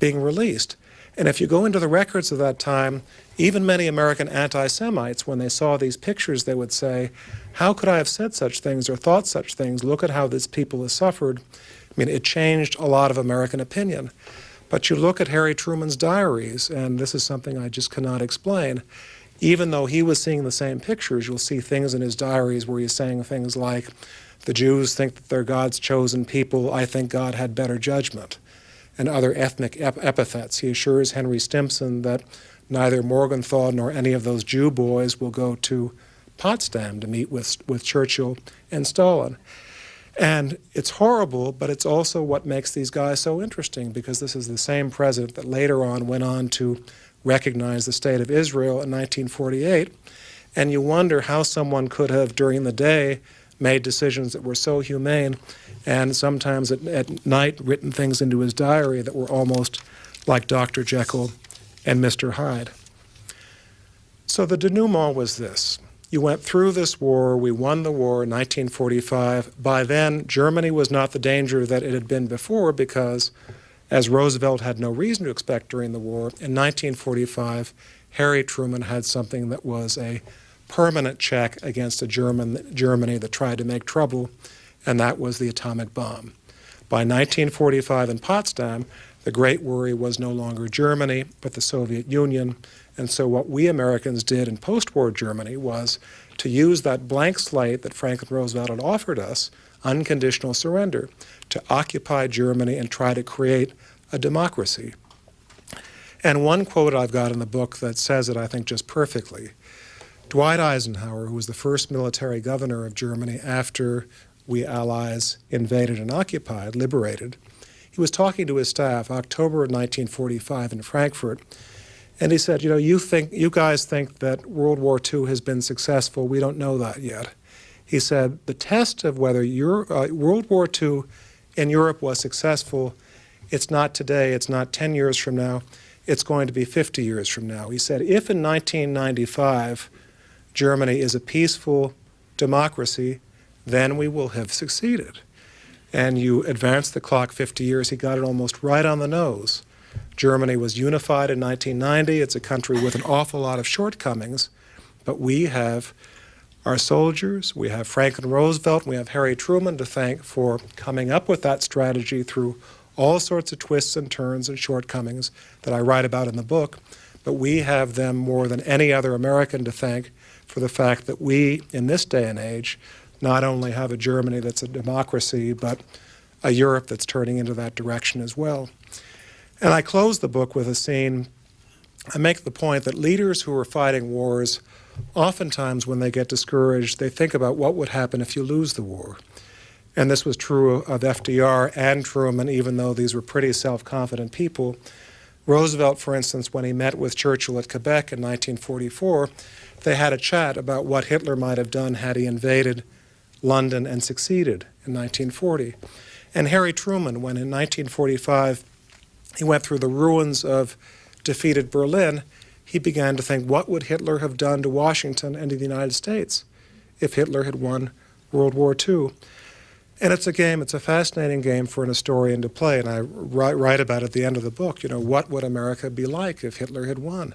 being released. And if you go into the records of that time, even many American anti-Semites, when they saw these pictures, they would say, how could I have said such things or thought such things? Look at how this people has suffered. I mean, it changed a lot of American opinion. But you look at Harry Truman's diaries, and this is something I just cannot explain. Even though he was seeing the same pictures, you'll see things in his diaries where he's saying things like, the Jews think that they're God's chosen people. I think God had better judgment. And other ethnic epithets. He assures Henry Stimson that neither Morgenthau nor any of those Jew boys will go to Potsdam to meet with Churchill and Stalin. And it's horrible, but it's also what makes these guys so interesting, because this is the same president that later on went on to recognize the state of Israel in 1948. And you wonder how someone could have, during the day, made decisions that were so humane, and sometimes at night written things into his diary that were almost like Dr. Jekyll and Mr. Hyde. So the denouement was this. You went through this war, we won the war in 1945. By then, Germany was not the danger that it had been before because, as Roosevelt had no reason to expect during the war, in 1945, Harry Truman had something that was a permanent check against a Germany that tried to make trouble, and that was the atomic bomb. By 1945 in Potsdam, the great worry was no longer Germany, but the Soviet Union. And so what we Americans did in post-war Germany was to use that blank slate that Franklin Roosevelt had offered us, unconditional surrender, to occupy Germany and try to create a democracy. And one quote I've got in the book that says it, I think, just perfectly. Dwight Eisenhower, who was the first military governor of Germany after we Allies invaded and occupied, liberated, he was talking to his staff, October of 1945 in Frankfurt, and he said, you guys think that World War II has been successful. We don't know that yet. He said, the test of whether World War II in Europe was successful, it's not today, it's not 10 years from now, it's going to be 50 years from now. He said, if in 1995 Germany is a peaceful democracy, then we will have succeeded. And you advance the clock 50 years, he got it almost right on the nose. Germany was unified in 1990. It's a country with an awful lot of shortcomings, but we have our soldiers, we have Franklin Roosevelt, we have Harry Truman to thank for coming up with that strategy through all sorts of twists and turns and shortcomings that I write about in the book. But we have them more than any other American to thank for the fact that we, in this day and age, not only have a Germany that's a democracy, but a Europe that's turning into that direction as well. And I close the book with a scene. I make the point that leaders who are fighting wars, oftentimes when they get discouraged, they think about what would happen if you lose the war. And this was true of FDR and Truman, even though these were pretty self-confident people. Roosevelt, for instance, when he met with Churchill at Quebec in 1944, they had a chat about what Hitler might have done had he invaded London and succeeded in 1940. And Harry Truman, when in 1945 he went through the ruins of defeated Berlin, he began to think, what would Hitler have done to Washington and to the United States if Hitler had won World War II? And it's a fascinating game for an historian to play, and I write about it at the end of the book. What would America be like if Hitler had won?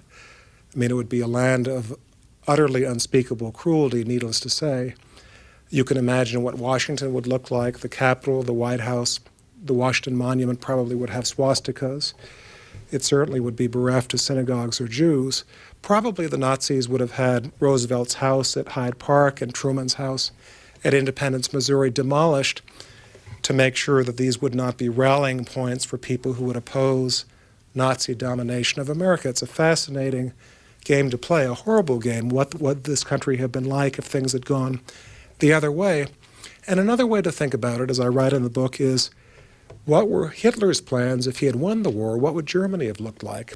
I mean, it would be a land of utterly unspeakable cruelty, needless to say. You can imagine what Washington would look like, the Capitol, the White House, the Washington Monument probably would have swastikas. It certainly would be bereft of synagogues or Jews. Probably the Nazis would have had Roosevelt's house at Hyde Park and Truman's house at Independence, Missouri, demolished to make sure that these would not be rallying points for people who would oppose Nazi domination of America. It's a fascinating game to play, a horrible game, what this country had been like if things had gone the other way. And another way to think about it, as I write in the book, is what were Hitler's plans if he had won the war? What would Germany have looked like?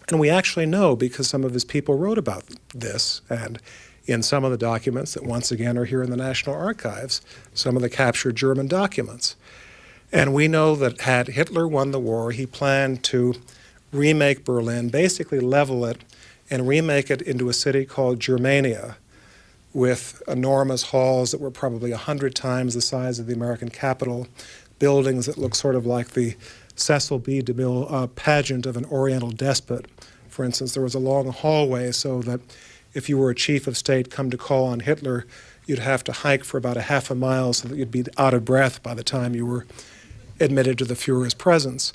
And we actually know because some of his people wrote about this, and in some of the documents that once again are here in the National Archives, some of the captured German documents. And we know that had Hitler won the war, he planned to remake Berlin, basically level it, and remake it into a city called Germania, with enormous halls that were probably 100 times the size of the American Capitol, buildings that looked sort of like the Cecil B. DeMille pageant of an Oriental despot. For instance, there was a long hallway so that if you were a chief of state come to call on Hitler, you'd have to hike for about a half a mile so that you'd be out of breath by the time you were admitted to the Fuhrer's presence.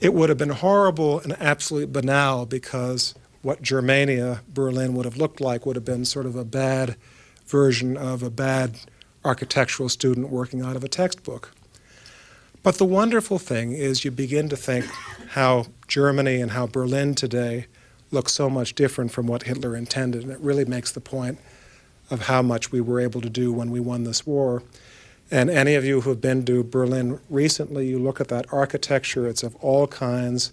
It would have been horrible and absolutely banal because what Germania, Berlin, would have looked like would have been sort of a bad version of a bad architectural student working out of a textbook. But the wonderful thing is you begin to think how Germany and how Berlin today look so much different from what Hitler intended, and it really makes the point of how much we were able to do when we won this war. And any of you who have been to Berlin recently, you look at that architecture, it's of all kinds.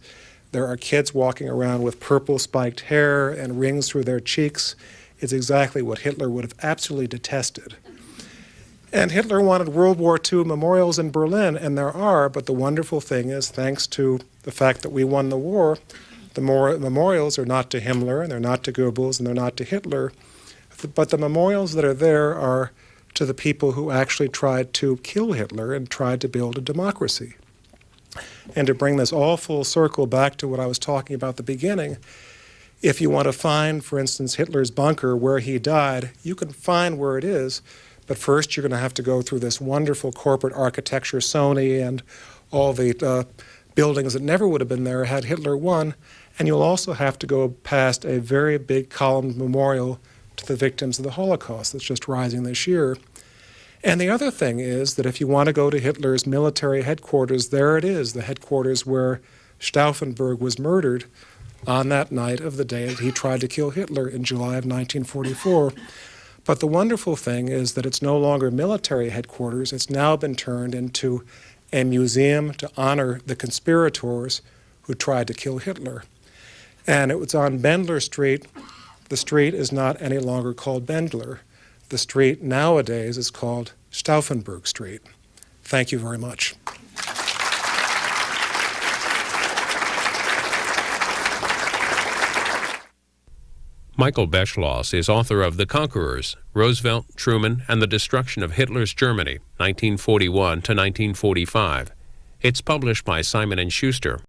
There are kids walking around with purple spiked hair and rings through their cheeks. It's exactly what Hitler would have absolutely detested. And Hitler wanted World War II memorials in Berlin, and there are, but the wonderful thing is, thanks to the fact that we won the war, the memorials are not to Himmler, and they're not to Goebbels, and they're not to Hitler, but the memorials that are there are to the people who actually tried to kill Hitler and tried to build a democracy. And to bring this all full circle back to what I was talking about at the beginning, if you want to find, for instance, Hitler's bunker where he died, you can find where it is, but first you're going to have to go through this wonderful corporate architecture, Sony, and all the buildings that never would have been there had Hitler won, and you'll also have to go past a very big columned memorial to the victims of the Holocaust that's just rising this year. And the other thing is that if you want to go to Hitler's military headquarters, there it is, the headquarters where Stauffenberg was murdered on that night of the day that he tried to kill Hitler in July of 1944. But the wonderful thing is that it's no longer military headquarters. It's now been turned into a museum to honor the conspirators who tried to kill Hitler. And it was on Bendler Street. The street is not any longer called Bendler. The street nowadays is called Stauffenberg Street. Thank you very much. Michael Beschloss is author of The Conquerors, Roosevelt, Truman, and the Destruction of Hitler's Germany, 1941 to 1945. It's published by Simon & Schuster.